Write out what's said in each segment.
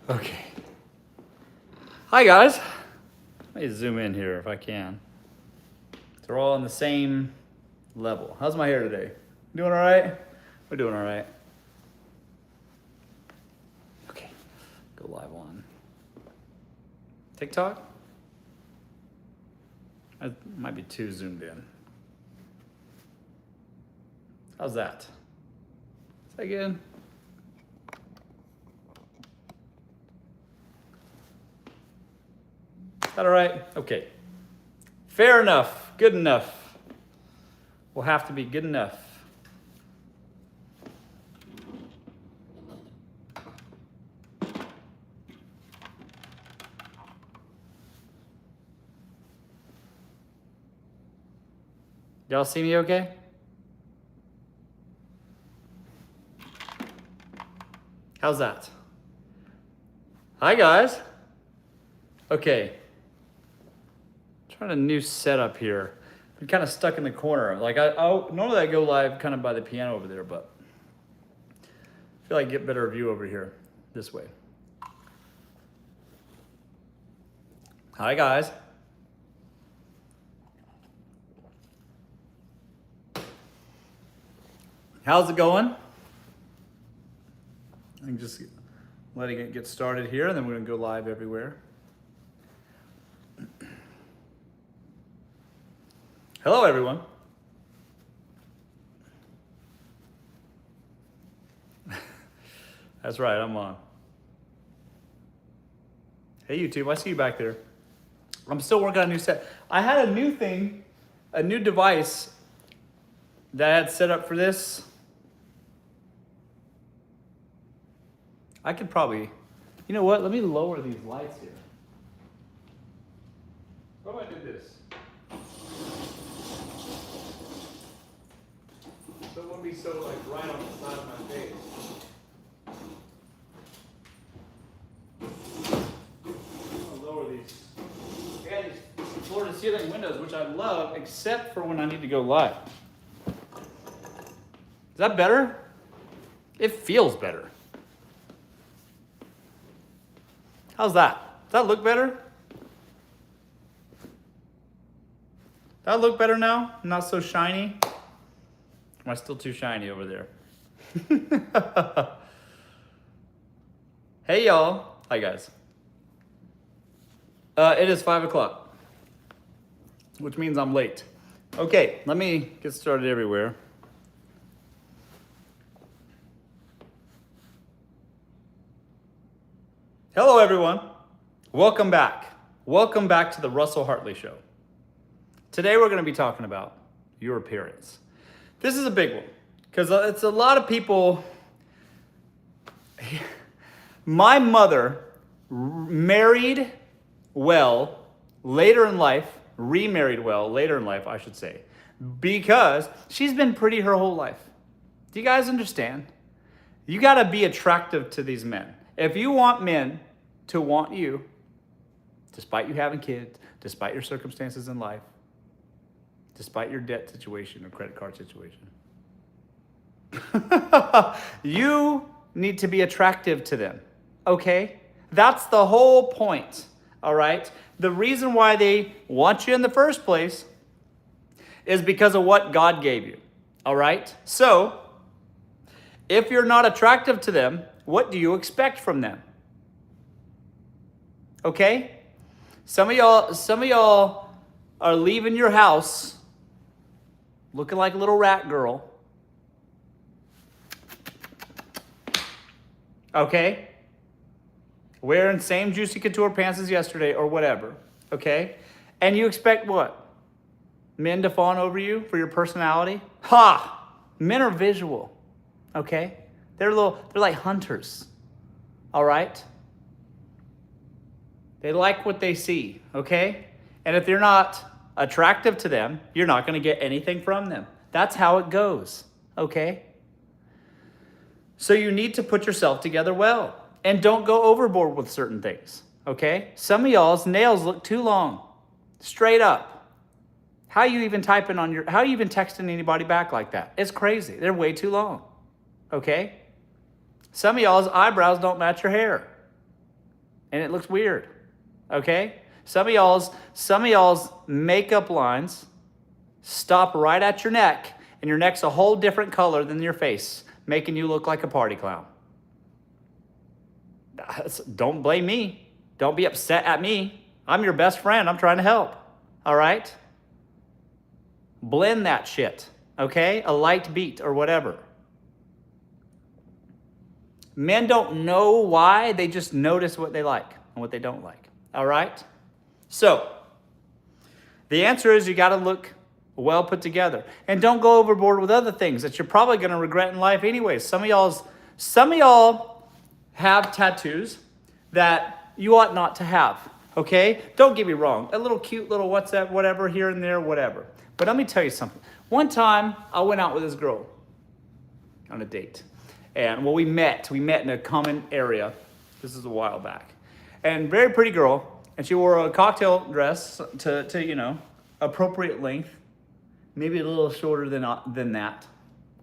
Okay. Hi guys. Let me zoom in here if I can. They're all on the same level. How's my hair today? Doing all right? We're doing all right. Okay. Go live on TikTok. I might be too zoomed in. How's that? Is that good? Is that all right? Okay. Fair enough. Good enough. Will have to be good enough. Y'all see me okay? How's that? Hi guys. Okay. Trying a new setup here. I'm kind of stuck in the corner. Like normally I go live kind of by the piano over there, but I feel like I get better view over here this way. Hi guys. How's it going? I'm just letting it get started here, and then we're gonna go live everywhere. Hello, everyone. That's right, I'm on. Hey, YouTube, I see you back there. I'm still working on a new set. I had a new thing, a new device that I had set up for this. I could probably, you know what? Let me lower these lights here. What if I did this? So it wouldn't be so like right on the side of my face. I'll lower these. I got these floor to ceiling windows, which I love, except for when I need to go live. Is that better? It feels better. How's that? Does that look better? Does that look better now? Not so shiny? Am I still too shiny over there? Hey y'all. Hi guys. It is 5 o'clock, which means I'm late. Okay, let me get started everywhere. Hello everyone. Welcome back. Welcome back to the Russell Hartley Show. Today we're going to be talking about your appearance. This is a big one because it's a lot of people. My mother married well later in life, remarried well later in life, I should say, because she's been pretty her whole life. Do you guys understand? You got to be attractive to these men. If you want men to want you, despite you having kids, despite your circumstances in life, despite your debt situation or credit card situation, you need to be attractive to them, okay? That's the whole point, all right? The reason why they want you in the first place is because of what God gave you, all right? So, if you're not attractive to them, what do you expect from them? Okay? Some of y'all are leaving your house looking like a little rat girl. Okay? Wearing same Juicy Couture pants as yesterday or whatever. Okay? And you expect what? Men to fawn over you for your personality? Ha! Men are visual. Okay? They're like hunters. All right? They like what they see, okay? And if you're not attractive to them, you're not going to get anything from them. That's how it goes, okay? So you need to put yourself together well and don't go overboard with certain things, okay? Some of y'all's nails look too long, straight up. How you even texting anybody back like that? It's crazy. They're way too long, okay? Some of y'all's eyebrows don't match your hair. and it looks weird. Okay? Some of y'all's makeup lines stop right at your neck, and your neck's a whole different color than your face, making you look like a party clown. Don't blame me. Don't be upset at me. I'm your best friend. I'm trying to help. All right? Blend that shit. Okay? A light beat or whatever. Men don't know why. They just notice what they like and what they don't like. All right? So, the answer is you got to look well put together. And don't go overboard with other things that you're probably going to regret in life anyways. Some of y'all have tattoos that you ought not to have. Okay? Don't get me wrong. A little cute little WhatsApp, whatever, here and there, whatever. But let me tell you something. One time, I went out with this girl on a date. And, well, we met in a common area. This is a while back. And very pretty girl. And she wore a cocktail dress to appropriate length. Maybe a little shorter than that.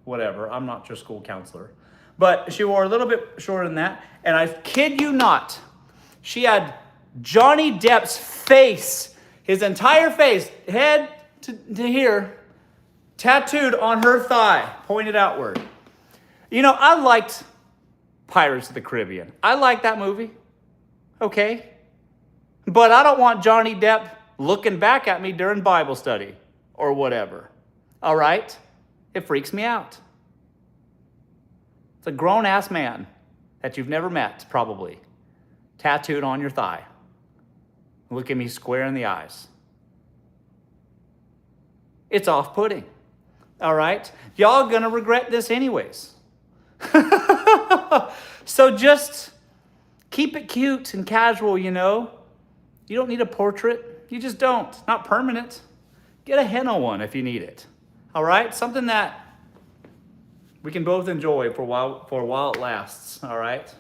Whatever. I'm not your school counselor. But she wore a little bit shorter than that. And I kid you not, she had Johnny Depp's face, his entire face, head to here, tattooed on her thigh, pointed outward. I liked Pirates of the Caribbean. I liked that movie. Okay? But I don't want Johnny Depp looking back at me during Bible study or whatever. All right? It freaks me out. It's a grown-ass man that you've never met, probably, tattooed on your thigh. Look at me square in the eyes. It's off-putting. All right? Y'all gonna regret this anyways. So just keep it cute and casual, You don't need a portrait. You just don't. Not permanent. Get a henna one if you need it. All right? Something that we can both enjoy for a while it lasts. All right?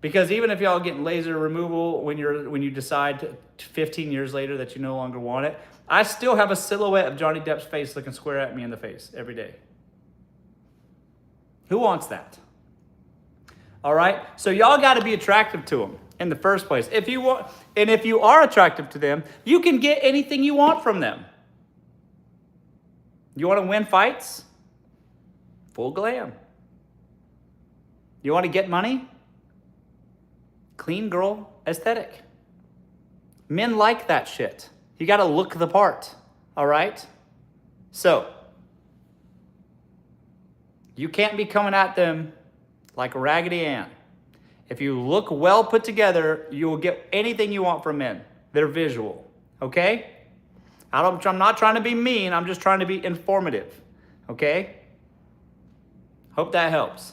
Because even if y'all get laser removal when you decide 15 years later that you no longer want it, I still have a silhouette of Johnny Depp's face looking square at me in the face every day. Who wants that? All right? So y'all got to be attractive to them in the first place. If you are attractive to them, you can get anything you want from them. You want to win fights? Full glam. You want to get money? Clean girl aesthetic. Men like that shit. You got to look the part. All right? So, you can't be coming at them like a Raggedy Ann. If you look well put together, you will get anything you want from men. They're visual. Okay? I'm not trying to be mean. I'm just trying to be informative. Okay? Hope that helps.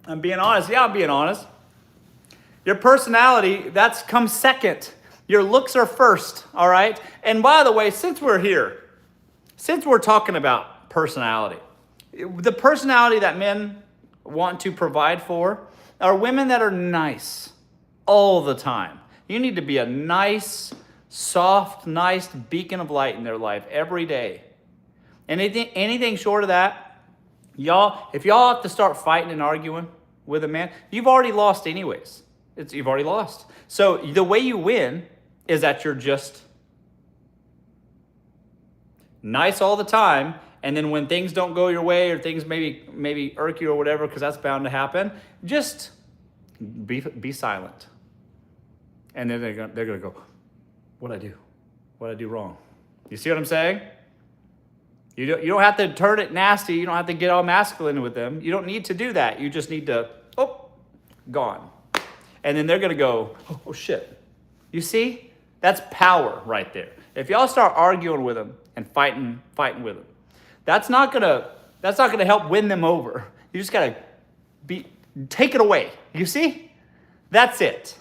I'm being honest. Yeah, I'm being honest. Your personality, that's comes second. Your looks are first, all right? And by the way, since we're talking about personality, the personality that men want to provide for are women that are nice all the time. You need to be a nice, soft, nice beacon of light in their life every day. Anything short of that, if y'all have to start fighting and arguing with a man, you've already lost anyways. You've already lost. So the way you win is that you're just nice all the time, and then when things don't go your way or things maybe irk you or whatever, because that's bound to happen, just be silent. And then they're gonna go, what'd I do? What'd I do wrong? You see what I'm saying? You don't have to turn it nasty. You don't have to get all masculine with them. You don't need to do that. You just need to, gone. And then they're going to go, oh, shit. You see? That's power right there. If y'all start arguing with them and fighting with them, that's not going to help win them over. You just got to take it away. You see? That's it.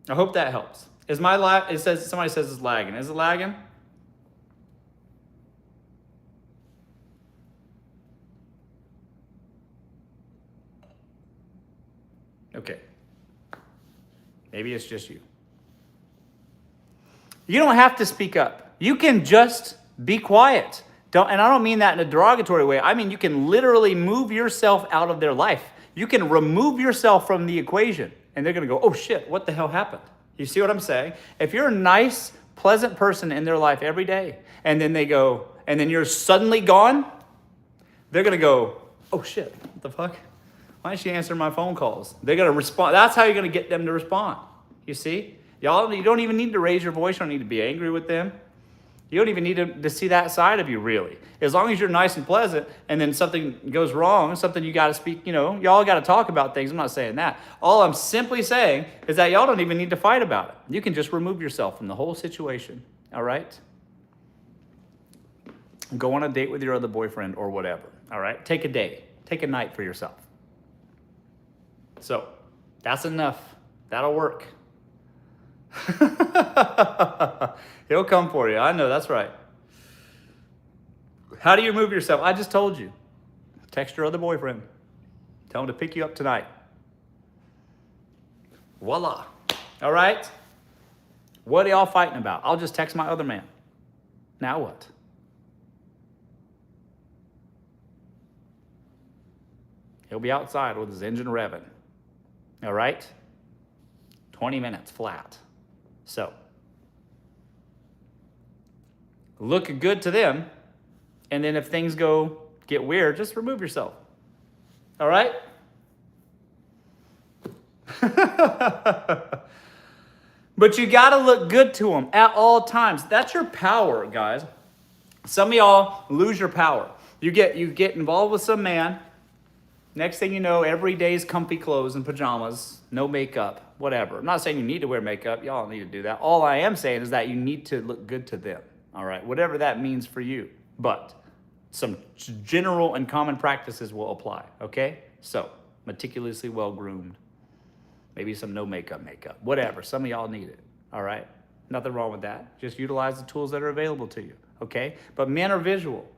I hope that helps. Somebody says it's lagging. Is it lagging? Okay. Maybe it's just you. You don't have to speak up. You can just be quiet. And I don't mean that in a derogatory way. I mean, you can literally move yourself out of their life. You can remove yourself from the equation. And they're going to go, oh shit, what the hell happened? You see what I'm saying? If you're a nice, pleasant person in their life every day, and then they go, and then you're suddenly gone, they're going to go, oh shit, what the fuck? Why didn't she answer my phone calls? They're going to respond. That's how you're going to get them to respond. You see? Y'all, you don't even need to raise your voice. You don't need to be angry with them. You don't even need to see that side of you, really. As long as you're nice and pleasant, and then something goes wrong, something you got to speak, y'all got to talk about things. I'm not saying that. All I'm simply saying is that y'all don't even need to fight about it. You can just remove yourself from the whole situation, all right? Go on a date with your other boyfriend or whatever, all right? Take a day. Take a night for yourself. So, that's enough. That'll work. He'll come for you. I know, that's right. How do you remove yourself? I just told you. Text your other boyfriend. Tell him to pick you up tonight. Voila. All right? What are y'all fighting about? I'll just text my other man. Now what? He'll be outside with his engine revving. All right? 20 minutes flat. So, look good to them, and then if things get weird, just remove yourself. All right? But you got to look good to them at all times. That's your power, guys. Some of y'all lose your power. You get involved with some man. Next thing you know, every day's comfy clothes and pajamas, no makeup, whatever. I'm not saying you need to wear makeup. Y'all don't need to do that. All I am saying is that you need to look good to them. All right, whatever that means for you. But some general and common practices will apply, okay? So, meticulously well-groomed. Maybe some no makeup, whatever. Some of y'all need it, all right? Nothing wrong with that. Just utilize the tools that are available to you, okay? But men are visual.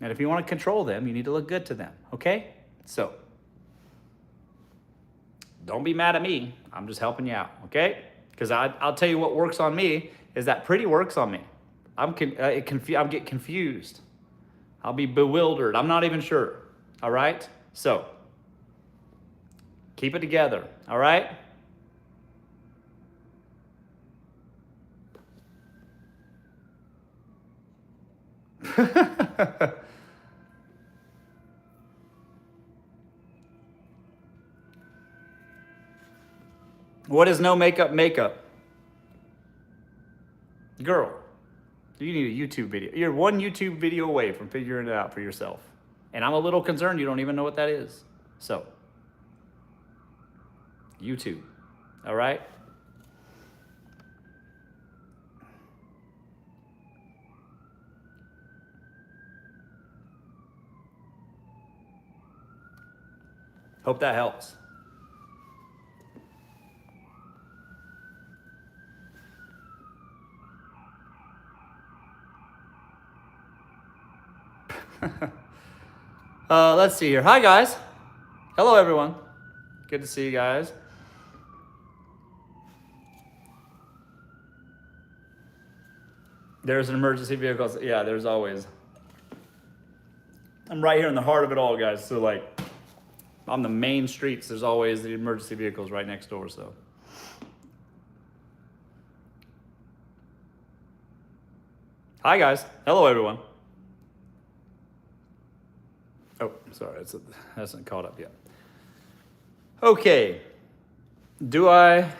And if you want to control them, you need to look good to them, okay? So, don't be mad at me. I'm just helping you out, okay? Because I'll tell you what works on me is that pretty works on me. I'll get confused. I'll be bewildered. I'm not even sure, all right? So, keep it together, all right? What is no makeup? Girl, you need a YouTube video. You're one YouTube video away from figuring it out for yourself. And I'm a little concerned you don't even know what that is. So, YouTube, all right? Hope that helps. Let's see here. Hi, guys. Hello, everyone. Good to see you guys. There's an emergency vehicle. Yeah, there's always. I'm right here in the heart of it all, guys. So, like, on the main streets, there's always the emergency vehicles right next door, so. Hi, guys. Hello, everyone. Oh, sorry, it hasn't caught up yet. Okay. How do I?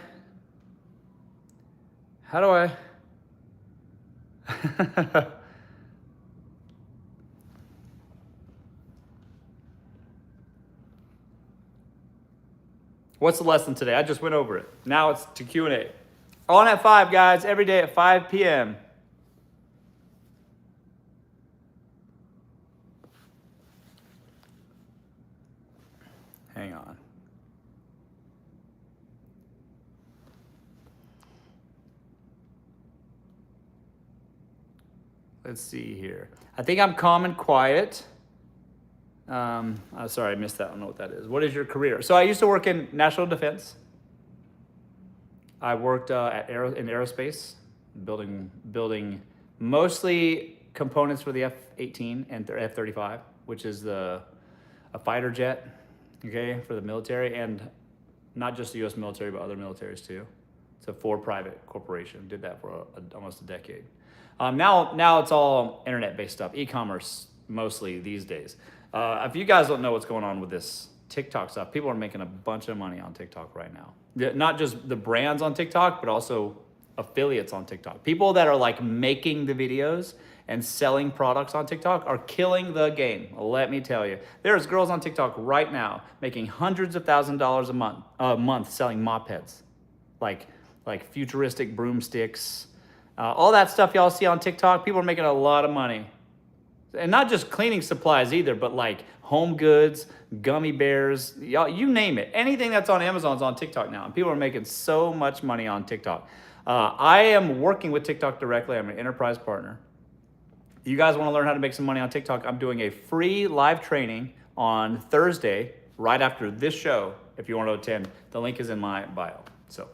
What's the lesson today? I just went over it. Now it's to Q&A. On at 5, guys, every day at 5 p.m. Hang on. Let's see here. I think I'm calm and quiet. Sorry, I missed that. I don't know what that is. What is your career? So I used to work in national defense. I worked in aerospace. building mostly components for the F-18 and F-35, which is a fighter jet, okay, for the military, and not just the U.S. military, but other militaries too. It's a for-private corporation. Did that for almost a decade. Now it's all internet-based stuff, e-commerce mostly these days. If you guys don't know what's going on with this TikTok stuff, people are making a bunch of money on TikTok right now. Not just the brands on TikTok, but also affiliates on TikTok. People that are like making the videos and selling products on TikTok are killing the game. Let me tell you, there's girls on TikTok right now making hundreds of thousands of dollars a month selling mopeds, like futuristic broomsticks, all that stuff y'all see on TikTok. People are making a lot of money, and not just cleaning supplies either, but like home goods, gummy bears, y'all, you name it. Anything that's on Amazon's on TikTok now, and people are making so much money on TikTok. I am working with TikTok directly. I'm an enterprise partner. You guys want to learn how to make some money on TikTok? I'm doing a free live training on Thursday, right after this show. If you want to attend, the link is in my bio. So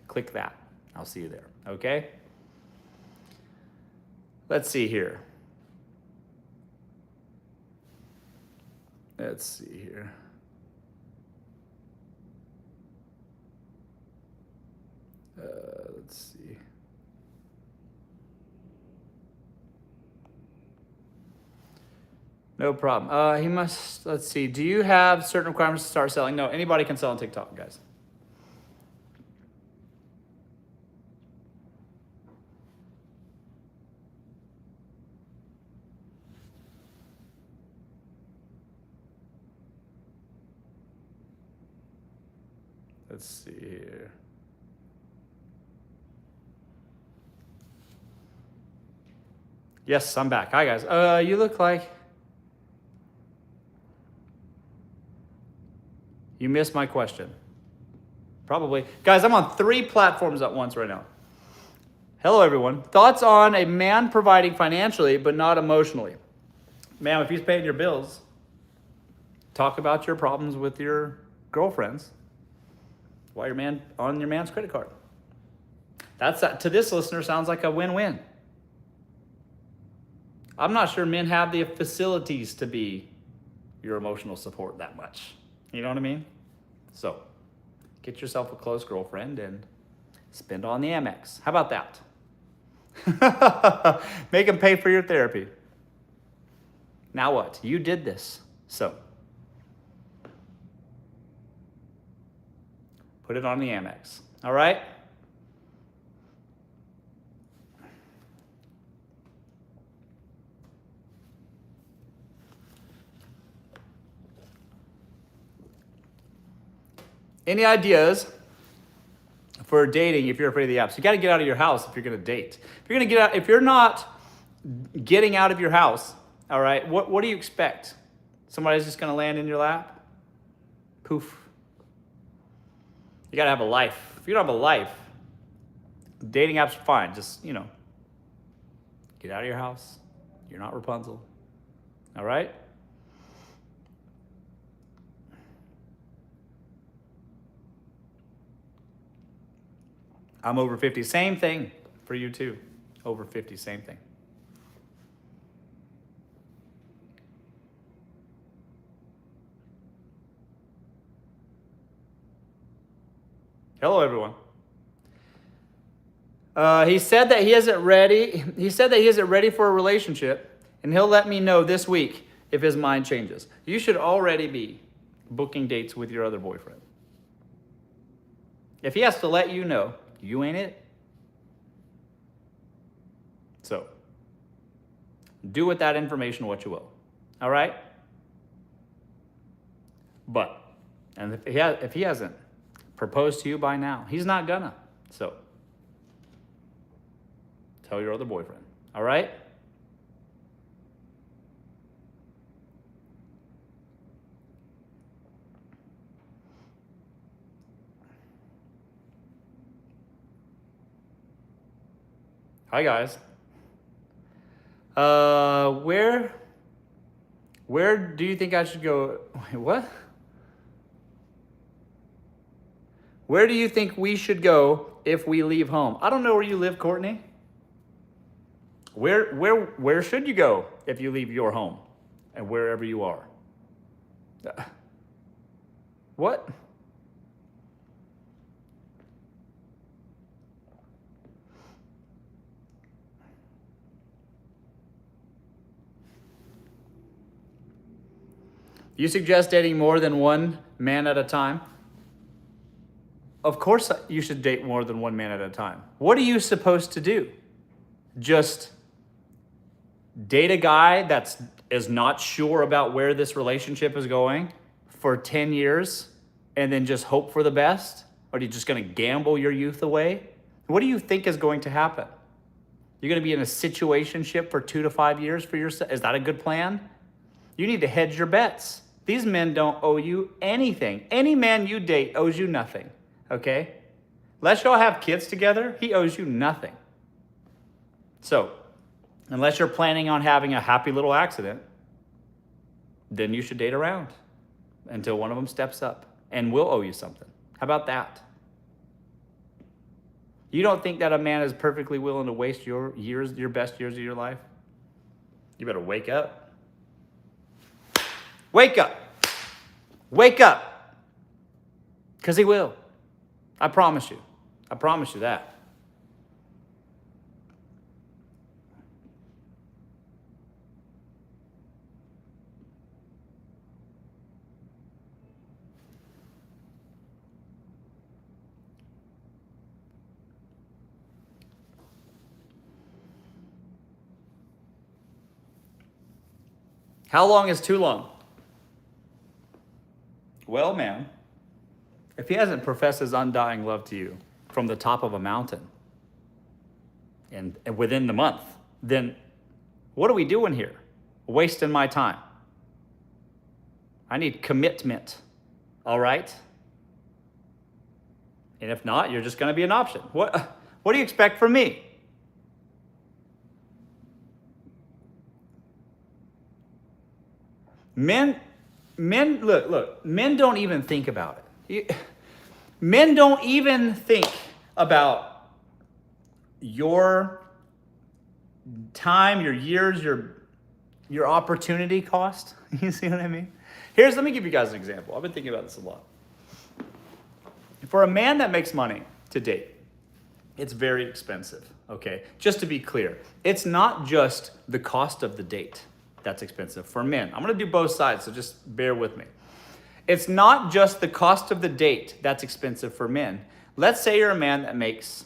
click that. I'll see you there. Okay? Let's see here. Let's see here. Let's see. No problem. He must, let's see. Do you have certain requirements to start selling? No, anybody can sell on TikTok, guys. Let's see here. Yes, I'm back. Hi, guys. You look like you missed my question. Probably. Guys, I'm on 3 platforms at once right now. Hello, everyone. Thoughts on a man providing financially but not emotionally? Ma'am, if he's paying your bills, talk about your problems with your girlfriends while your man on your man's credit card. That's to this listener sounds like a win-win. I'm not sure men have the facilities to be your emotional support that much. You know what I mean? So, get yourself a close girlfriend and spend on the Amex. How about that? Make them pay for your therapy. Now what? You did this. So, put it on the Amex. All right? Any ideas for dating if you're afraid of the apps? You got to get out of your house if you're going to date. If you're not getting out of your house, all right, what do you expect? Somebody's just going to land in your lap? Poof. You got to have a life. If you don't have a life, dating apps are fine. Just, get out of your house. You're not Rapunzel. All right? I'm over 50. Same thing for you too. Over 50, same thing. Hello, everyone. He said that he isn't ready. He said that he isn't ready for a relationship, and he'll let me know this week if his mind changes. You should already be booking dates with your other boyfriend. If he has to let you know, you ain't it. So, do with that information what you will. All right? But, and if he hasn't proposed to you by now, he's not gonna. So, tell your other boyfriend. All right? Hi, guys. Where do you think I should go? Wait, what? Where do you think we should go if we leave home? I don't know where you live, Courtney. Where should you go if you leave your home and wherever you are? What? You suggest dating more than one man at a time? Of course you should date more than one man at a time. What are you supposed to do? Just date a guy that is not sure about where this relationship is going for 10 years and then just hope for the best? Or are you just going to gamble your youth away? What do you think is going to happen? You're going to be in a situationship for 2 to 5 years for yourself? Is that a good plan? You need to hedge your bets. These men don't owe you anything. Any man you date owes you nothing, okay? Unless y'all have kids together, he owes you nothing. So, unless you're planning on having a happy little accident, then you should date around until one of them steps up and will owe you something. How about that? You don't think that a man is perfectly willing to waste your best years of your life? You better wake up. Wake up. Wake up. Because he will. I promise you. I promise you that. How long is too long? Well, man, if he hasn't professed his undying love to you from the top of a mountain and within the month, then what are we doing here? Wasting my time. I need commitment, all right? And if not, you're just going to be an option. What do you expect from me? Men, look, men don't even think about it. Men don't even think about your time, your years, your opportunity cost. You see what I mean? Let me give you guys an example. I've been thinking about this a lot. For a man that makes money to date, it's very expensive, okay? Just to be clear, it's not just the cost of the date that's expensive for men. I'm gonna do both sides, so just bear with me. It's not just the cost of the date that's expensive for men. Let's say you're a man that makes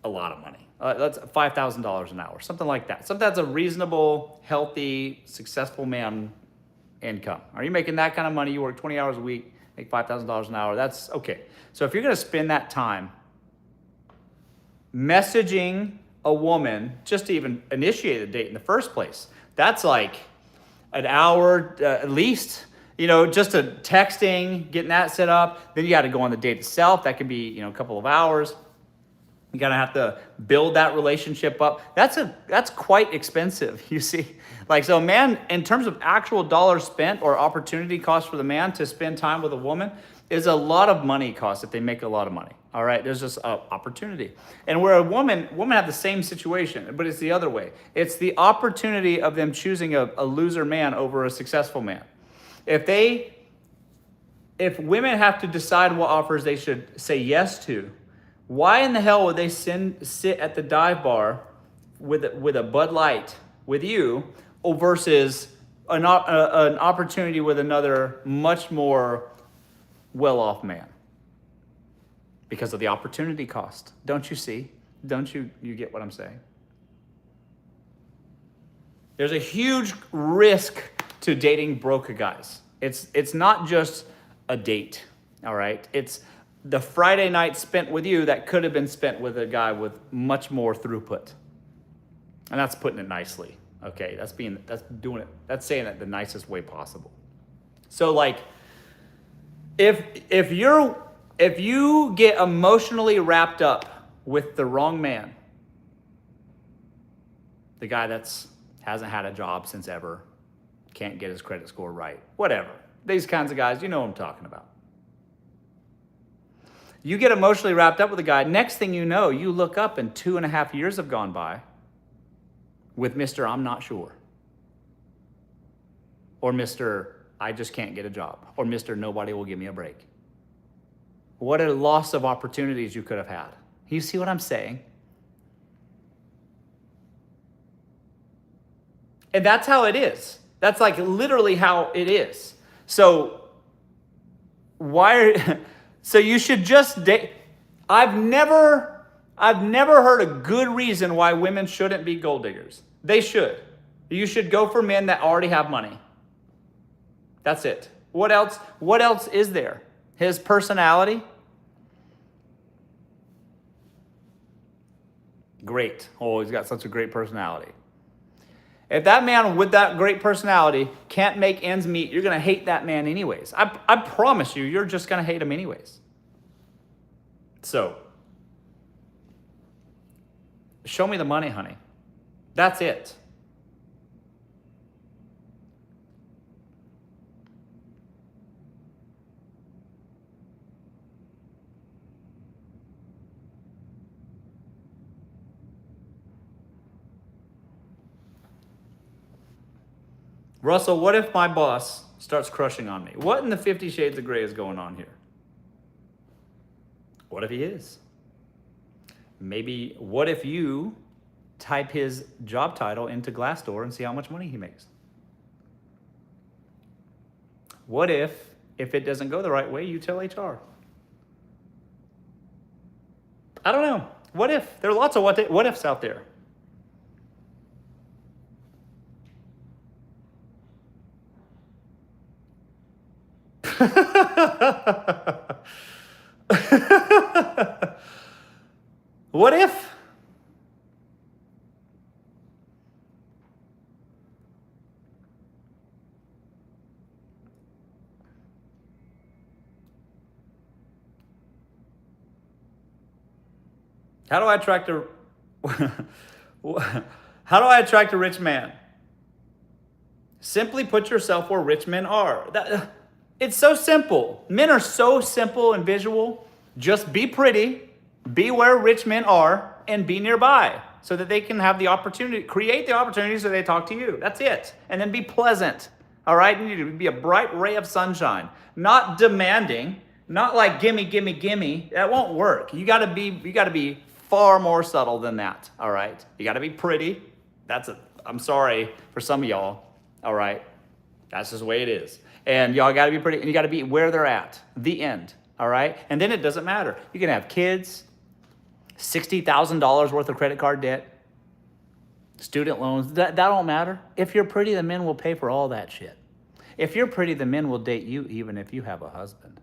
a lot of money. That's $5,000 an hour, something like that. Something that's a reasonable, healthy, successful man income. Are you making that kind of money? You work 20 hours a week, make $5,000 an hour. That's okay. So if you're gonna spend that time messaging a woman just to even initiate a date in the first place, that's like an hour at least, just a texting, getting that set up. Then you got to go on the date itself. That could be, a couple of hours. You got to have to build that relationship up. That's quite expensive, you see. So a man, in terms of actual dollars spent or opportunity cost for the man to spend time with a woman, is a lot of money cost if they make a lot of money. All right, there's just an opportunity. And where women have the same situation, but it's the other way. It's the opportunity of them choosing a loser man over a successful man. If women have to decide what offers they should say yes to, why in the hell would they sit at the dive bar with a Bud Light with you versus an opportunity with another much more well-off man? Because of the opportunity cost. Don't you see? Don't you get what I'm saying? There's a huge risk to dating broke guys. It's not just a date, all right? It's the Friday night spent with you that could have been spent with a guy with much more throughput. And that's putting it nicely, okay? That's saying it the nicest way possible. So if you get emotionally wrapped up with the wrong man, the guy hasn't had a job since ever, can't get his credit score right, whatever. These kinds of guys, you know what I'm talking about. You get emotionally wrapped up with a guy, next thing you know, you look up and 2.5 years have gone by, with Mr. I'm not sure. Or Mr. I just can't get a job. Or Mr. Nobody will give me a break. What a loss of opportunities you could have had. You see what I'm saying? And that's how it is. That's like literally how it is. So so you should just date. I've never heard a good reason why women shouldn't be gold diggers. They should. You should go for men that already have money. That's it. What else is there? His personality? Great. Oh, he's got such a great personality. If that man with that great personality can't make ends meet, you're going to hate that man anyways. I promise you, you're just going to hate him anyways. So, show me the money, honey. That's it. Russell, what if my boss starts crushing on me? What in the 50 Shades of Grey is going on here? What if he is? Maybe, what if you type his job title into Glassdoor and see how much money he makes? What if it doesn't go the right way, you tell HR? I don't know. What if? There are lots of what ifs out there. What if? How do I attract a rich man? Simply put yourself where rich men are. It's so simple. Men are so simple and visual. Just be pretty, be where rich men are, and be nearby so that they can have the opportunity, create the opportunity so they talk to you. That's it. And then be pleasant. All right? You need to be a bright ray of sunshine. Not demanding, not like gimme, gimme, gimme. That won't work. You gotta be far more subtle than that. All right? You gotta be pretty. I'm sorry for some of y'all. All right? That's just the way it is. And y'all got to be pretty, and you got to be where they're at. The end. All right? And then it doesn't matter. You can have kids, $60,000 worth of credit card debt, student loans. That don't matter. If you're pretty, the men will pay for all that shit. If you're pretty, the men will date you even if you have a husband.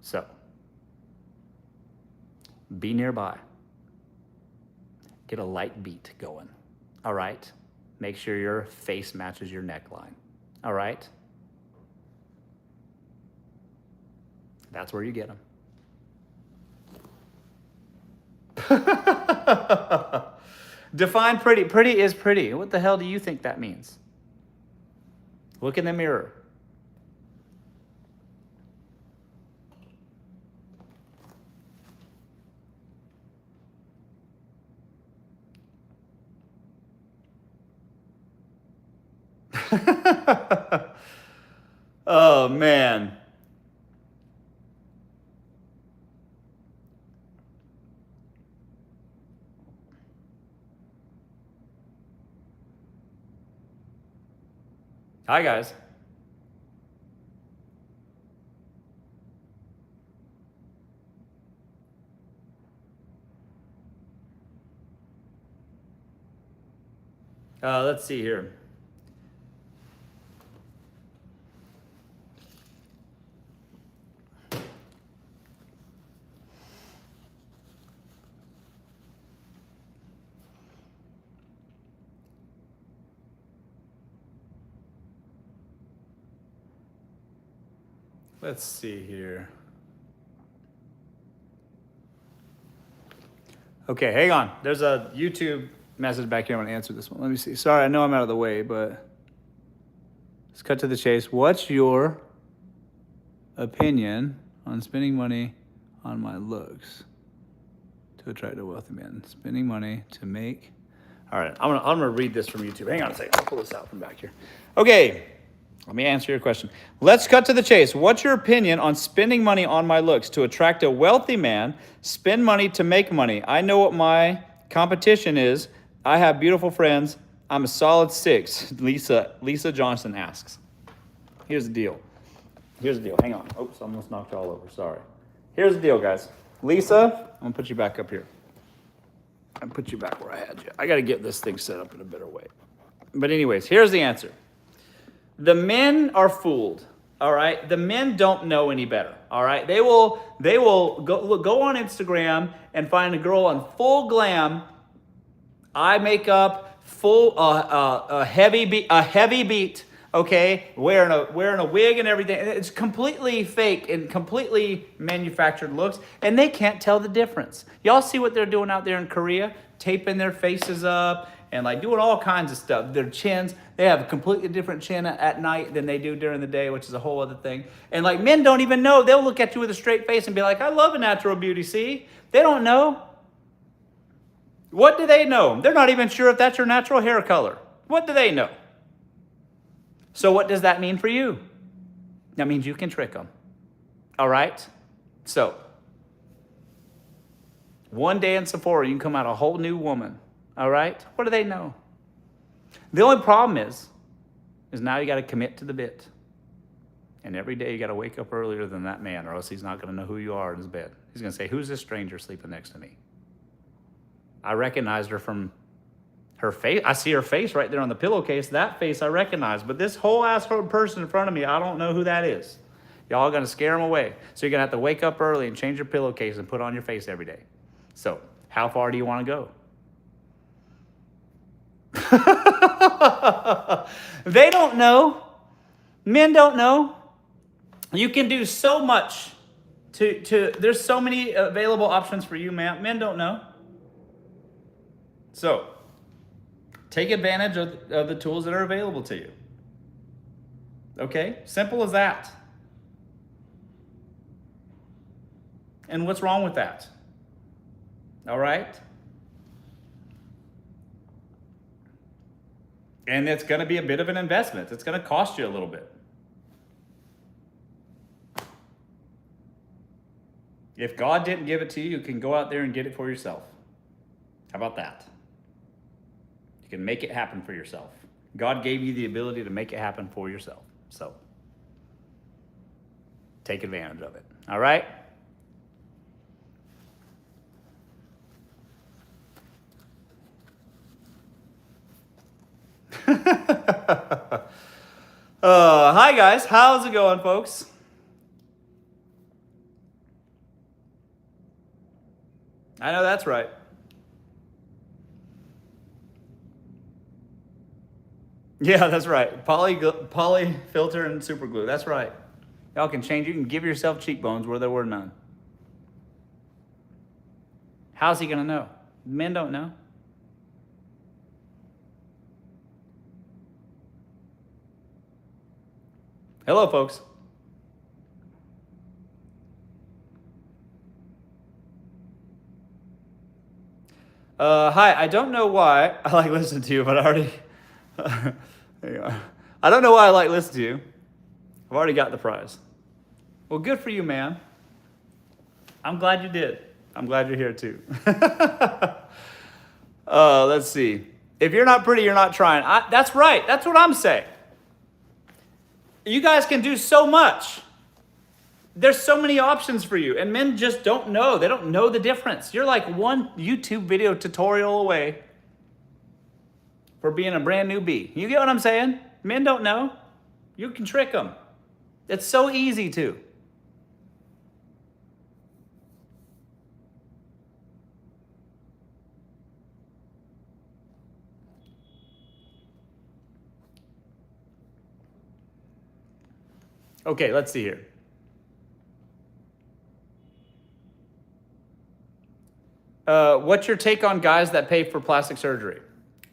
So, be nearby. Get a light beat going. All right? Make sure your face matches your neckline. All right? That's where you get them. Define pretty. Pretty is pretty. What the hell do you think that means? Look in the mirror. Oh, man. Hi, guys. Let's see here. Let's see here. Okay, hang on. There's a YouTube message back here. I'm going to answer this one. Let me see. Sorry, I know I'm out of the way, but let's cut to the chase. What's your opinion on spending money on my looks to attract a wealthy man? Spending money to make All right, I'm gonna read this from YouTube. Hang on a second. I'll pull this out from back here. Okay, let me answer your question. Let's cut to the chase. What's your opinion on spending money on my looks? To attract a wealthy man, spend money to make money. I know what my competition is. I have beautiful friends. I'm a solid 6. Lisa Johnson asks. Here's the deal. Hang on. Oops, I almost knocked you all over. Sorry. Here's the deal, guys. Lisa, I'm gonna put you back up here. I put you back where I had you. I got to get this thing set up in a better way. But anyways, here's the answer. The men are fooled, all right? The men don't know any better, all right? They will go on Instagram and find a girl on full glam, eye makeup, full a heavy beat, okay? Wearing a wig and everything. It's completely fake and completely manufactured looks, and they can't tell the difference. Y'all see what they're doing out there in Korea? Taping their faces up and like doing all kinds of stuff. Their chins, they have a completely different chin at night than they do during the day, which is a whole other thing. And like men don't even know. They'll look at you with a straight face and be like, I love a natural beauty, see? They don't know. What do they know? They're not even sure if that's your natural hair color. What do they know? So what does that mean for you? That means you can trick them. All right? So, one day in Sephora, you can come out a whole new woman. All right? What do they know? The only problem is now you got to commit to the bit. And every day you got to wake up earlier than that man, or else he's not going to know who you are in his bed. He's going to say, who's this stranger sleeping next to me? I recognized her from her face. I see her face right there on the pillowcase. That face I recognize. But this whole asshole person in front of me, I don't know who that is. Y'all are going to scare them away. So you're going to have to wake up early and change your pillowcase and put on your face every day. So how far do you want to go? They don't know. Men don't know. You can do so much there's so many available options for you, man. Men don't know. So take advantage of the tools that are available to you. Okay? Simple as that. And what's wrong with that? All right? And it's going to be a bit of an investment. It's going to cost you a little bit. If God didn't give it to you, you can go out there and get it for yourself. How about that? You can make it happen for yourself. God gave you the ability to make it happen for yourself. So, take advantage of it. All right? Hi guys, how's it going, folks? I know that's right. Yeah, that's right. Poly filter and super glue. That's right. Y'all can change. You can give yourself cheekbones where there were none. How's he gonna know? Men don't know. Hello, folks. Hi, I don't know why I like listening to you, but I already... There you are. I don't know why I like listening to you. I've already got the prize. Well, good for you, man. I'm glad you did. I'm glad you're here, too. Let's see. If you're not pretty, you're not trying. That's right. That's what I'm saying. You guys can do so much. There's so many options for you, and men just don't know. They don't know the difference. You're like one YouTube video tutorial away for being a brand new bee. You get what I'm saying? Men don't know. You can trick them. It's so easy to. Okay, let's see here. What's your take on guys that pay for plastic surgery?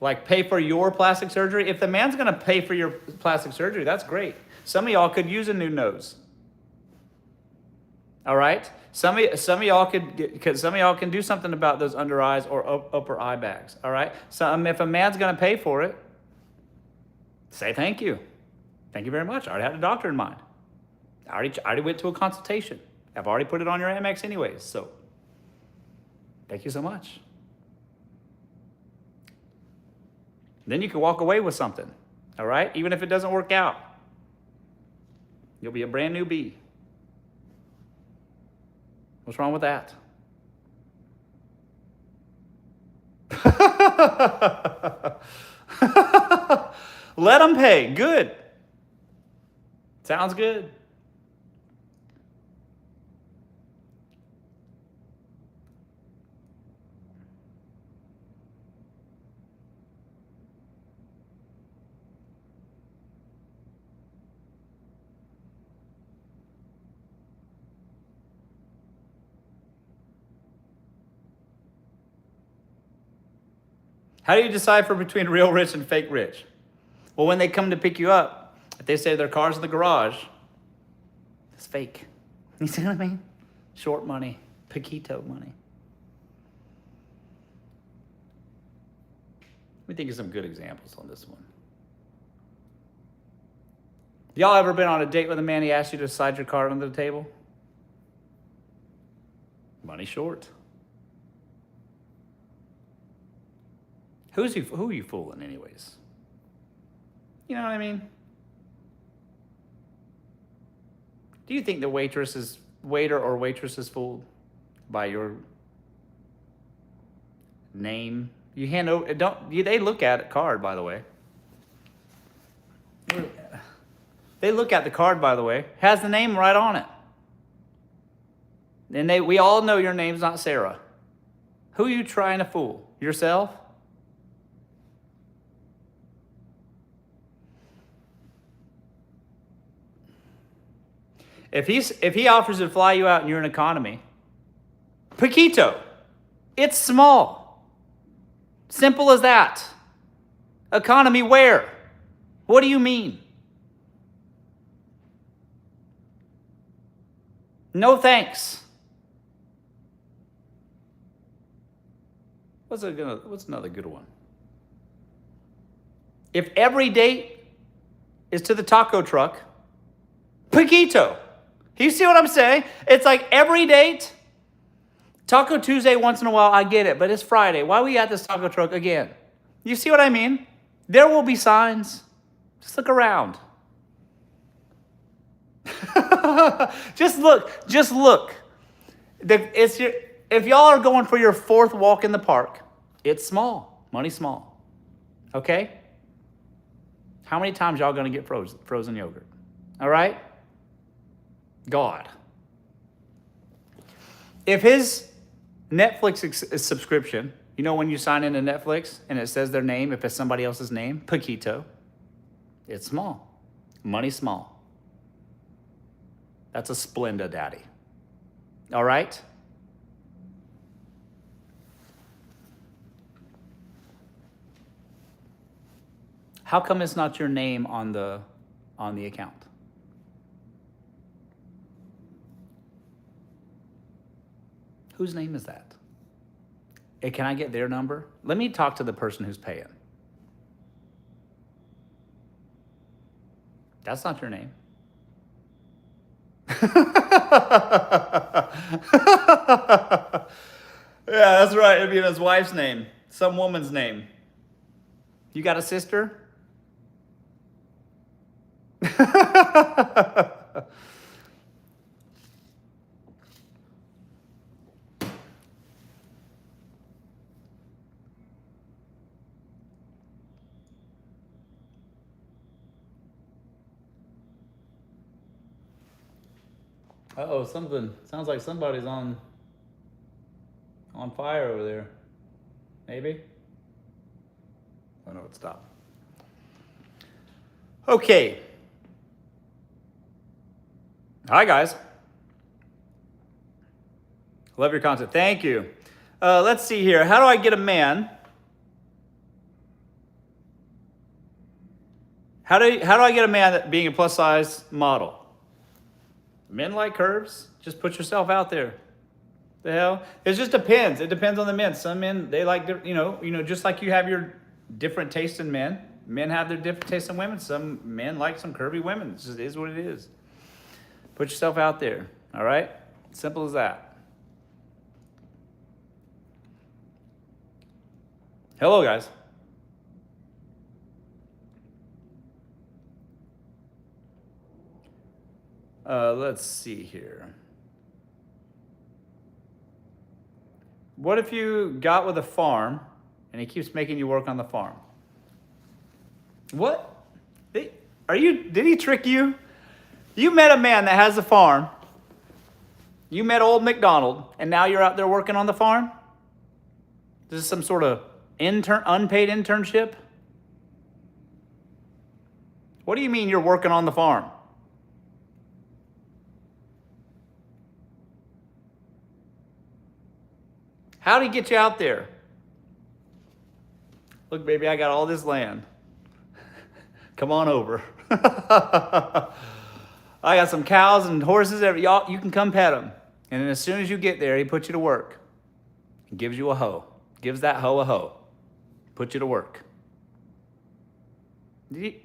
Like pay for your plastic surgery? If the man's gonna pay for your plastic surgery, that's great. Some of y'all could use a new nose. All right. Some of y'all can do something about those under eyes or upper eye bags. All right. So if a man's gonna pay for it, say thank you. Thank you very much. I already had a doctor in mind. I already went to a consultation. I've already put it on your Amex anyways. So thank you so much. Then you can walk away with something. All right. Even if it doesn't work out, you'll be a brand new bee. What's wrong with that? Let them pay. Good. Sounds good. How do you decipher between real rich and fake rich? Well, when they come to pick you up, if they say their car's in the garage, it's fake. You see what I mean? Short money, Paquito money. Let me think of some good examples on this one. Y'all ever been on a date with a man, he asked you to slide your card under the table? Money short. Who are you fooling anyways? You know what I mean? Do you think the waiter or waitress is fooled by your name? You hand over, they look at the card, by the way. They look at the card, by the way. Has the name right on it. And we all know your name's not Sarah. Who are you trying to fool? Yourself? If he offers to fly you out and you're in economy, Paquito, it's small. Simple as that. Economy where? What do you mean? No thanks. What's another good one? If every date is to the taco truck, Paquito. You see what I'm saying? It's like every date. Taco Tuesday once in a while, I get it, but it's Friday. Why are we at this taco truck again? You see what I mean? There will be signs. Just look around. Just look. If y'all are going for your fourth walk in the park, it's small. Money small. Okay? How many times y'all gonna get frozen yogurt? All right? God. If his Netflix subscription, you know when you sign into Netflix and it says their name, if it's somebody else's name, Paquito, it's small. Money small. That's a Splenda daddy. All right? How come it's not your name on the account? Whose name is that? Hey, can I get their number? Let me talk to the person who's paying. That's not your name. Yeah, that's right. It'd be his wife's name, some woman's name. You got a sister? Uh-oh, sounds like somebody's on fire over there. Maybe? Oh no, it stopped. Okay. Hi guys. Love your content. Thank you. Let's see here. How do I get a man? How do I get a man that being a plus size model? Men like curves. Just put yourself out there. The hell? It just depends. It depends on the men. Some men, they like, just like you have your different taste in men. Men have their different taste in women. Some men like some curvy women. It just is what it is. Put yourself out there. All right? Simple as that. Hello, guys. Let's see here. What if you got with a farm and he keeps making you work on the farm? What? Did he trick you? You met a man that has a farm. You met old McDonald, and now you're out there working on the farm? This is some sort of unpaid internship? What do you mean you're working on the farm? How'd he get you out there? Look, baby, I got all this land. Come on over. I got some cows and horses. Y'all, you can come pet them. And then as soon as you get there, he puts you to work. He gives you a hoe. Gives that hoe a hoe. Put you to work.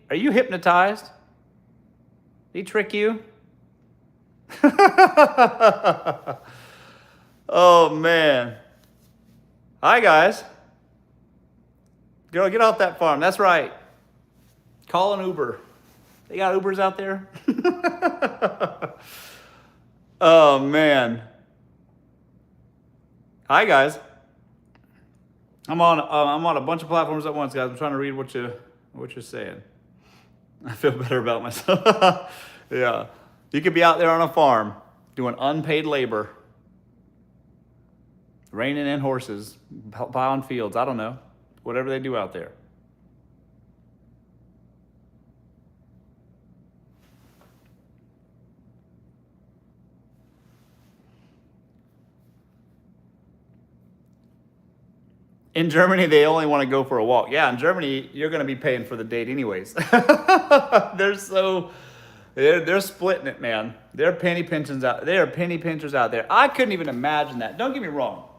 Are you hypnotized? Did he trick you? Oh, man. Hi, guys. Girl, get off that farm. That's right. Call an Uber. They got Ubers out there? Oh, man. Hi, guys. I'm on a bunch of platforms at once, guys. I'm trying to read what you're saying. I feel better about myself. Yeah. You could be out there on a farm doing unpaid labor, reining in horses, plowing fields. I don't know. Whatever they do out there. In Germany, they only want to go for a walk. Yeah, in Germany, you're going to be paying for the date anyways. They're splitting it, man. They're penny pinchers out. They are penny pinchers out there. I couldn't even imagine that. Don't get me wrong.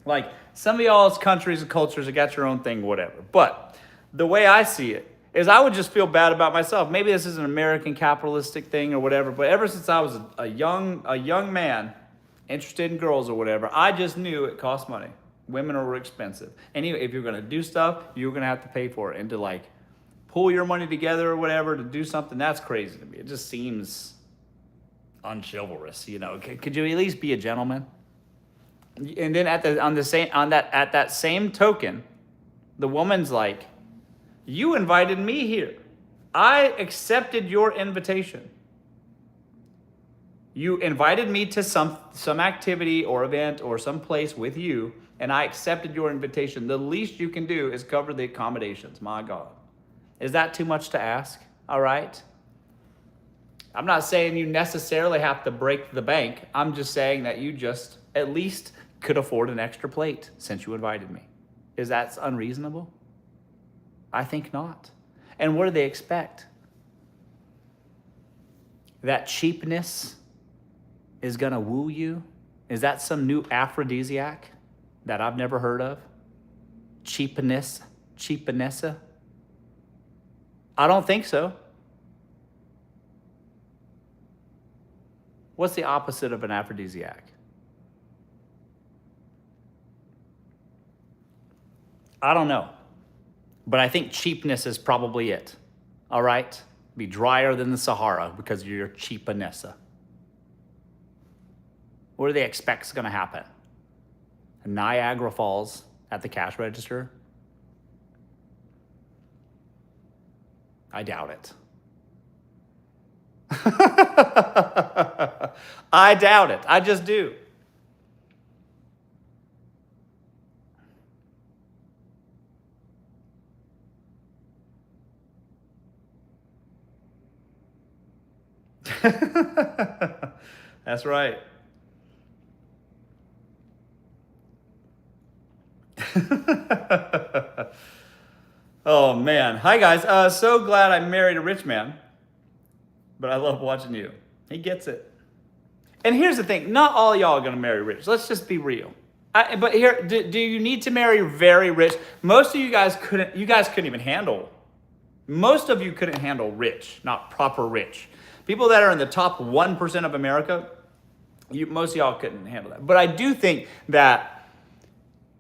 Like, some of y'all's countries and cultures have got your own thing, whatever. But the way I see it is I would just feel bad about myself. Maybe this is an American capitalistic thing or whatever, but ever since I was a young man interested in girls or whatever, I just knew it cost money. Women are expensive. Anyway, if you're going to do stuff, you're going to have to pay for it. And to like pull your money together or whatever to do something, that's crazy to me. It just seems unchivalrous, you know. Could you at least be a gentleman? And then at that same token, the woman's like, you invited me here. I accepted your invitation. You invited me to some activity or event or some place with you, and I accepted your invitation. The least you can do is cover the accommodations. My God. Is that too much to ask? All right. I'm not saying you necessarily have to break the bank. I'm just saying that you just at least could afford an extra plate since you invited me. Is that unreasonable? I think not. And what do they expect? That cheapness is going to woo you? Is that some new aphrodisiac that I've never heard of? Cheapness? Cheapnessa? I don't think so. What's the opposite of an aphrodisiac? I don't know. But I think cheapness is probably it. All right? Be drier than the Sahara because of your cheapnessa. What do they expect is going to happen? Niagara Falls at the cash register? I doubt it. I doubt it. I just do. That's right. Oh, man. Hi, guys. So glad I married a rich man, but I love watching you. He gets it. And here's the thing, not all y'all are gonna marry rich. Let's just be real. But here, do you need to marry very rich? Most of you guys couldn't even handle, most of you couldn't handle rich, not proper rich. People that are in the top 1% of America, most of y'all couldn't handle that. But I do think that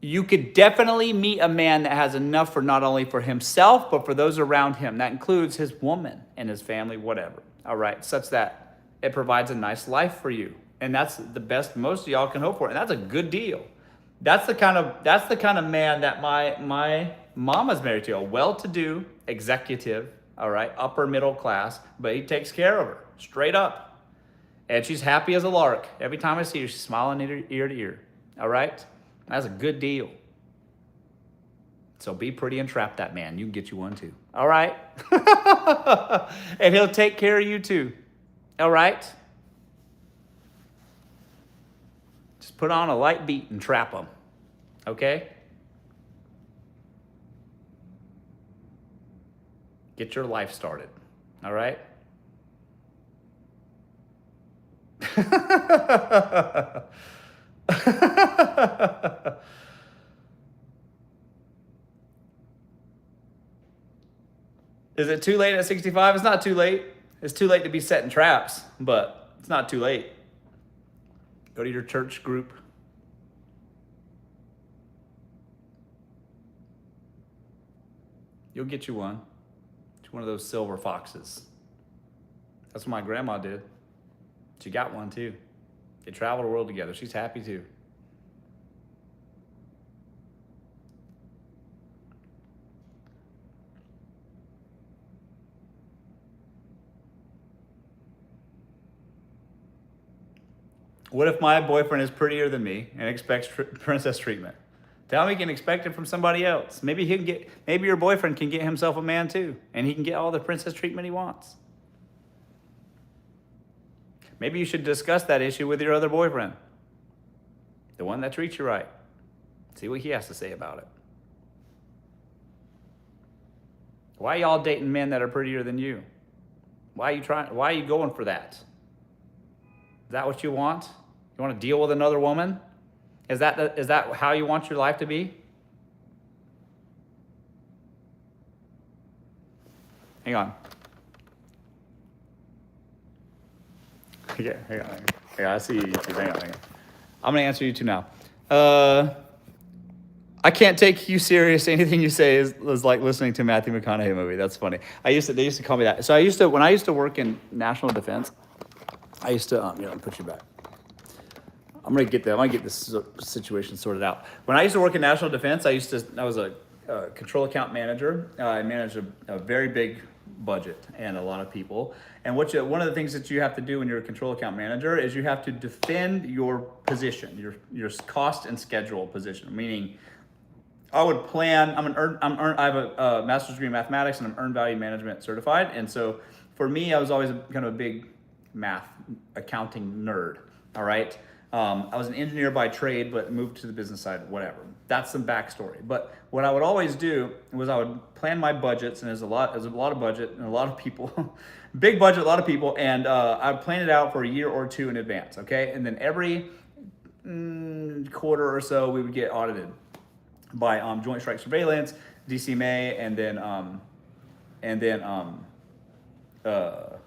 you could definitely meet a man that has enough for not only for himself, but for those around him. That includes his woman and his family, whatever. All right, such that it provides a nice life for you. And that's the best most of y'all can hope for. And that's a good deal. That's the kind of man that my mama's married to, a well-to-do executive, all right, upper middle class, but he takes care of her, straight up. And she's happy as a lark. Every time I see her, she's smiling ear to ear, all right? That's a good deal. So be pretty and trap that man. You can get you one too, all right? And he'll take care of you too, all right? Just put on a light beat and trap him, okay? Get your life started, all right? Is it too late at 65? It's not too late. It's too late to be setting traps, but it's not too late. Go to your church group. You'll get you one. It's one of those silver foxes. That's what my grandma did. She got one too. They traveled the world together. She's happy too. What if my boyfriend is prettier than me and expects princess treatment? Tell me he can expect it from somebody else. Maybe your boyfriend can get himself a man too, and he can get all the princess treatment he wants. Maybe you should discuss that issue with your other boyfriend, the one that treats you right. See what he has to say about it. Why are y'all dating men that are prettier than you? Why are you going for that? Is that what you want? You want to deal with another woman? Is that how you want your life to be? Hang on. Yeah, hang on. Yeah, I see you, YouTube. Hang on. I'm going to answer you two now. I can't take you serious. Anything you say is like listening to a Matthew McConaughey movie. That's funny. They used to call me that. So when I used to work in national defense, I used to, put you back. I'm gonna get this situation sorted out. When I used to work in national defense, I was a control account manager. I managed a very big budget and a lot of people. And one of the things that you have to do when you're a control account manager is you have to defend your position, your cost and schedule position. Meaning, I would plan. I have a master's degree in mathematics and I'm earned value management certified. And so for me, I was always kind of a big math accounting nerd. All right. I was an engineer by trade, but moved to the business side, whatever. That's some backstory. But what I would always do was I would plan my budgets, and there's a lot of budget and a lot of people, big budget, a lot of people, and I would plan it out for a year or two in advance, okay? And then every quarter or so, we would get audited by Joint Strike Surveillance, DCMA, and then the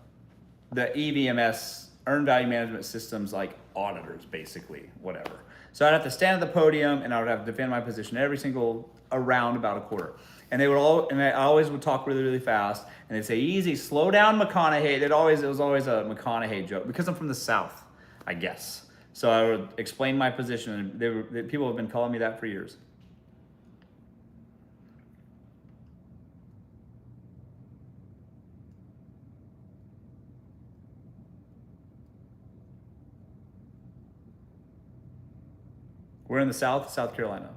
EVMS, Earned Value Management Systems, like auditors, basically, whatever. So I'd have to stand at the podium and I would have to defend my position every single around about a quarter. And I always would talk really, really fast. And they'd say, easy, slow down, McConaughey. It was always a McConaughey joke because I'm from the South, I guess. So I would explain my position, and people have been calling me that for years. We're in the South Carolina.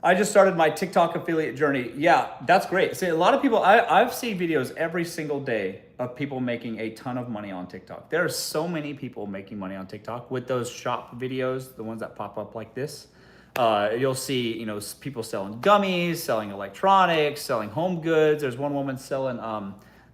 I just started my TikTok affiliate journey. Yeah, that's great. See, a lot of people, I've seen videos every single day of people making a ton of money on TikTok. There are so many people making money on TikTok with those shop videos, the ones that pop up like this. You'll see, people selling gummies, selling electronics, selling home goods. There's one woman selling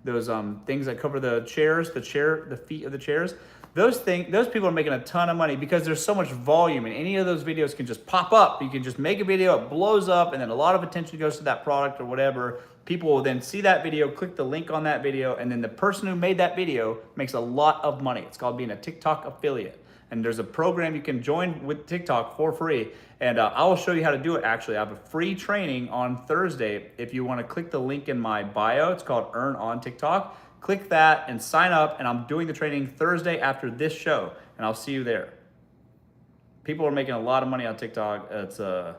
things that cover the chairs, the feet of the chairs. Those people are making a ton of money because there's so much volume, and any of those videos can just pop up. You can just make a video, it blows up, and then a lot of attention goes to that product or whatever. People will then see that video, click the link on that video, and then the person who made that video makes a lot of money. It's called being a TikTok affiliate. And there's a program you can join with TikTok for free. And I will show you how to do it. Actually, I have a free training on Thursday. If you want to click the link in my bio, it's called Earn on TikTok. Click that and sign up. And I'm doing the training Thursday after this show. And I'll see you there. People are making a lot of money on TikTok. I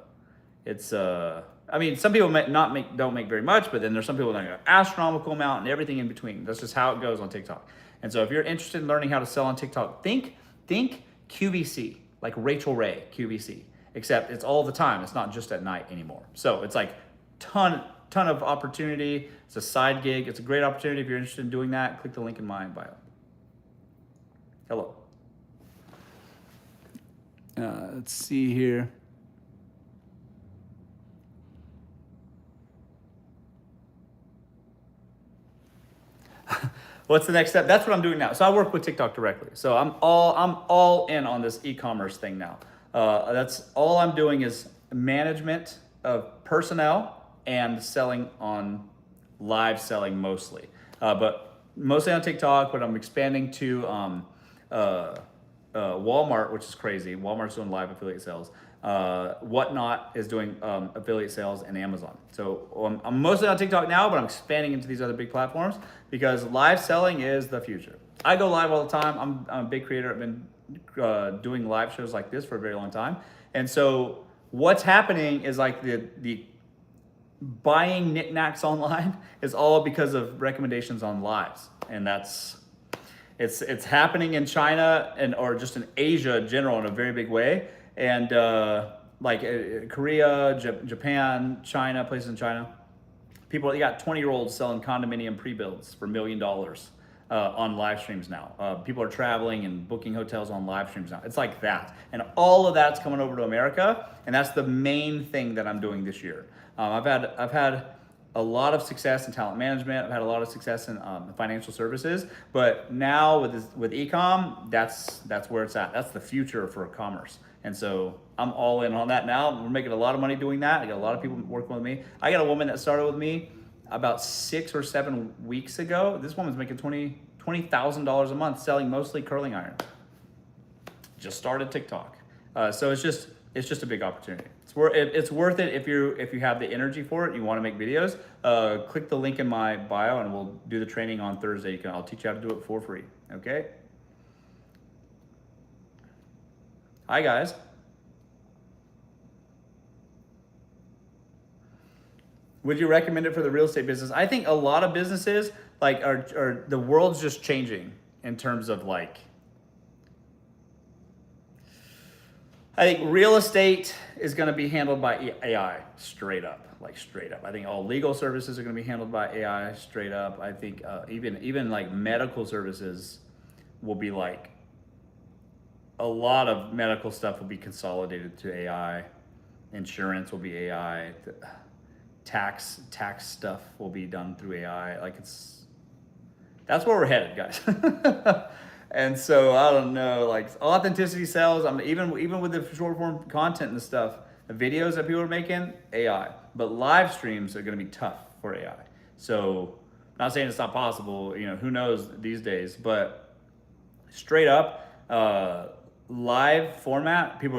mean, some people don't make very much, but then there's some people that make an astronomical amount and everything in between. That's just how it goes on TikTok. And so if you're interested in learning how to sell on TikTok, think QVC, like Rachel Ray QVC, except it's all the time. It's not just at night anymore. So it's like ton of opportunity. It's a side gig. It's a great opportunity. If you're interested in doing that, click the link in my bio. Hello. Let's see here. What's the next step? That's what I'm doing now. So I work with TikTok directly. So I'm all in on this e-commerce thing now. That's all I'm doing is management of personnel and selling on live selling mostly. But mostly on TikTok, but I'm expanding to Walmart, which is crazy. Walmart's doing live affiliate sales. Whatnot is doing affiliate sales in Amazon. So I'm mostly on TikTok now, but I'm expanding into these other big platforms because live selling is the future. I go live all the time. I'm a big creator. I've been doing live shows like this for a very long time. And so what's happening is like the buying knickknacks online is all because of recommendations on lives. And it's happening in China or just in Asia in general in a very big way. And Korea, Japan, China, places in China, you got 20-year-olds selling condominium pre-builds for $1 million on live streams now. People are traveling and booking hotels on live streams now. It's like that. And all of that's coming over to America. And that's the main thing that I'm doing this year. I've had a lot of success in talent management. I've had a lot of success in financial services, but now with e-com, that's where it's at. That's the future for commerce. And so I'm all in on that now. We're making a lot of money doing that. I got a lot of people working with me. I got a woman that started with me about 6 or 7 weeks ago. This woman's making $20,000 a month selling mostly curling iron. Just started TikTok. So it's just a big opportunity. It's worth it if you have the energy for it. You want to make videos. Click the link in my bio, and we'll do the training on Thursday. I'll teach you how to do it for free. Okay. Hi guys. Would you recommend it for the real estate business? I think a lot of businesses are the world's just changing in terms of like. I think real estate is going to be handled by AI straight up. I think all legal services are going to be handled by AI straight up. I think even like medical services will be like a lot of medical stuff will be consolidated to AI. Insurance will be AI. Tax stuff will be done through AI. That's where we're headed, guys. And so I don't know, like authenticity sells. Even with the short form content and stuff, the videos that people are making, AI. But live streams are going to be tough for AI. So not saying it's not possible, who knows these days, but straight up, live format, people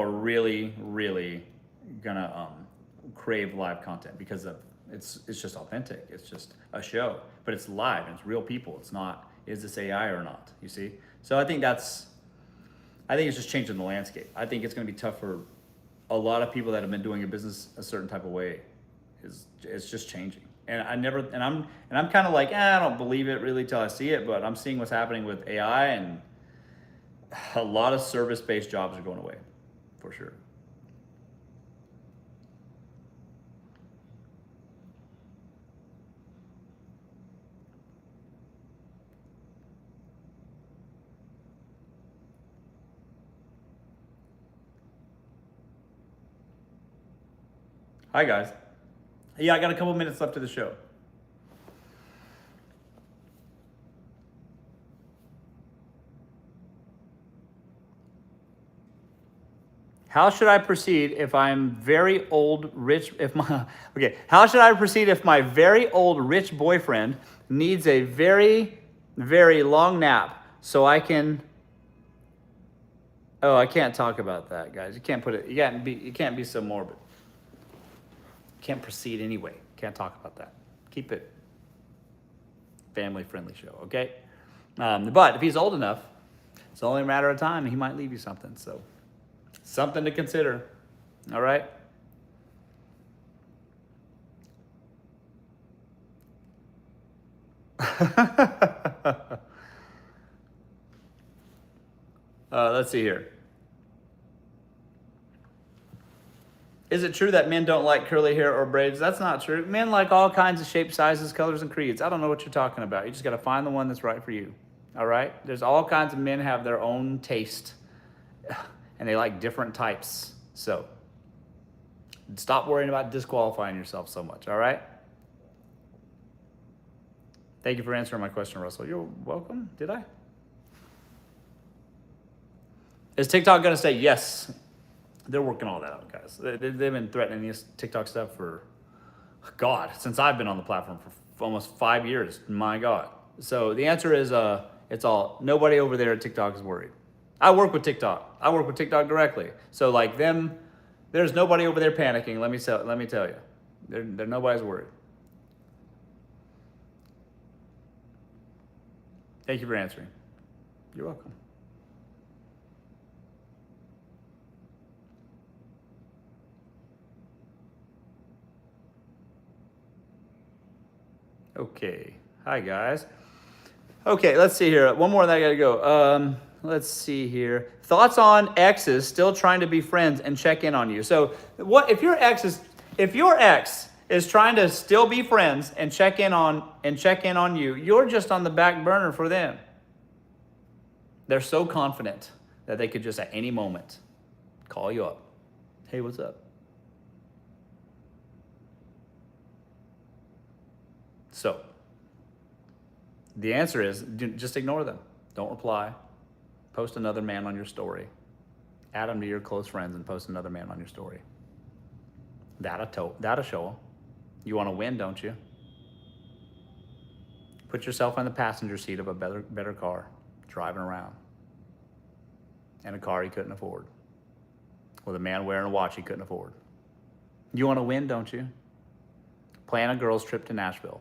are really, really gonna crave live content because it's just authentic. It's just a show, but it's live and it's real people. It's not, is this AI or not? You see? So I think it's just changing the landscape. I think it's gonna be tough for a lot of people that have been doing a business a certain type of way. It's just changing. And I'm kind of like, I don't believe it really till I see it, but I'm seeing what's happening with AI, and a lot of service-based jobs are going away, for sure. Hi guys. Yeah, I got a couple minutes left of the show. How should I proceed if I'm very old, rich, if my, okay, how should I proceed if my very old, rich boyfriend needs a very, very long nap so I can, oh, I can't talk about that, guys. You can't put it, you can't be so morbid. Can't proceed anyway. Can't talk about that. Keep it family-friendly show, okay? But if he's old enough, it's only a matter of time. He might leave you something, so something to consider, all right? Let's see here. Is it true that men don't like curly hair or braids? That's not true. Men like all kinds of shapes, sizes, colors, and creeds. I don't know what you're talking about. You just got to find the one that's right for you. All right? There's all kinds of men have their own taste, and they like different types. So stop worrying about disqualifying yourself so much. All right? Thank you for answering my question, Russell. You're welcome. Did I? Is TikTok going to say yes? They're working all that out, guys. They've been threatening this TikTok stuff for, God, since I've been on the platform for almost 5 years. My God. So the answer is, it's all, nobody over there at TikTok is worried. I work with TikTok. I work with TikTok directly. So like them, there's nobody over there panicking. Let me tell you, nobody's worried. Thank you for answering. You're welcome. Okay. Hi, guys. Okay, let's see here. One more and I gotta go. Let's see here. Thoughts on exes still trying to be friends and check in on you. So what if your ex is trying to still be friends and check in on you, you're just on the back burner for them. They're so confident that they could just at any moment call you up. Hey, what's up? So the answer is just ignore them. Don't reply. Post another man on your story. Add them to your close friends and post another man on your story. That'll show them. You want to win, don't you? Put yourself in the passenger seat of a better car, driving around. And a car he couldn't afford. With a man wearing a watch he couldn't afford. You want to win, don't you? Plan a girl's trip to Nashville.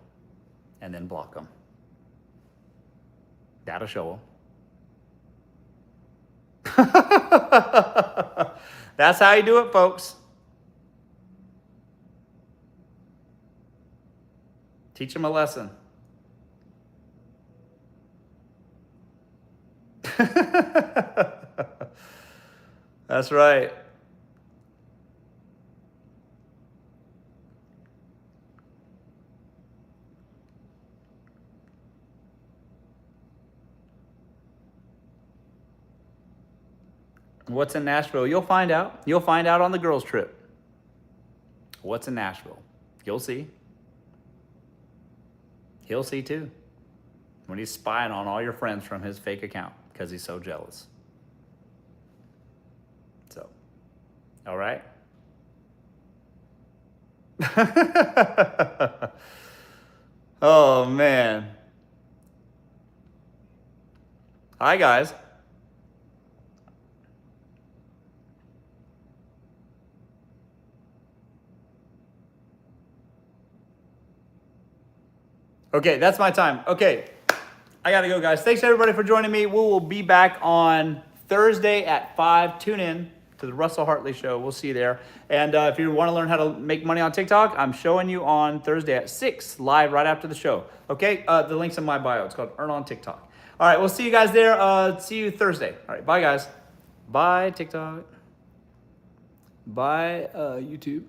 And then block them. That'll show them. That's how you do it, folks. Teach them a lesson. That's right. What's in Nashville? You'll find out. You'll find out on the girls' trip. What's in Nashville? You'll see. He'll see too. When he's spying on all your friends from his fake account because he's so jealous. So, all right? Oh, man. Hi, guys. Okay, that's my time. Okay, I gotta go, guys. Thanks everybody for joining me. We will be back on Thursday at 5. Tune in to the Russell Hartley Show. We'll see you there. And if you want to learn how to make money on TikTok, I'm showing you on Thursday at 6, live right after the show. Okay, the link's in my bio. It's called Earn on TikTok. All right, we'll see you guys there. See you Thursday. All right, bye, guys. Bye, TikTok. Bye, YouTube.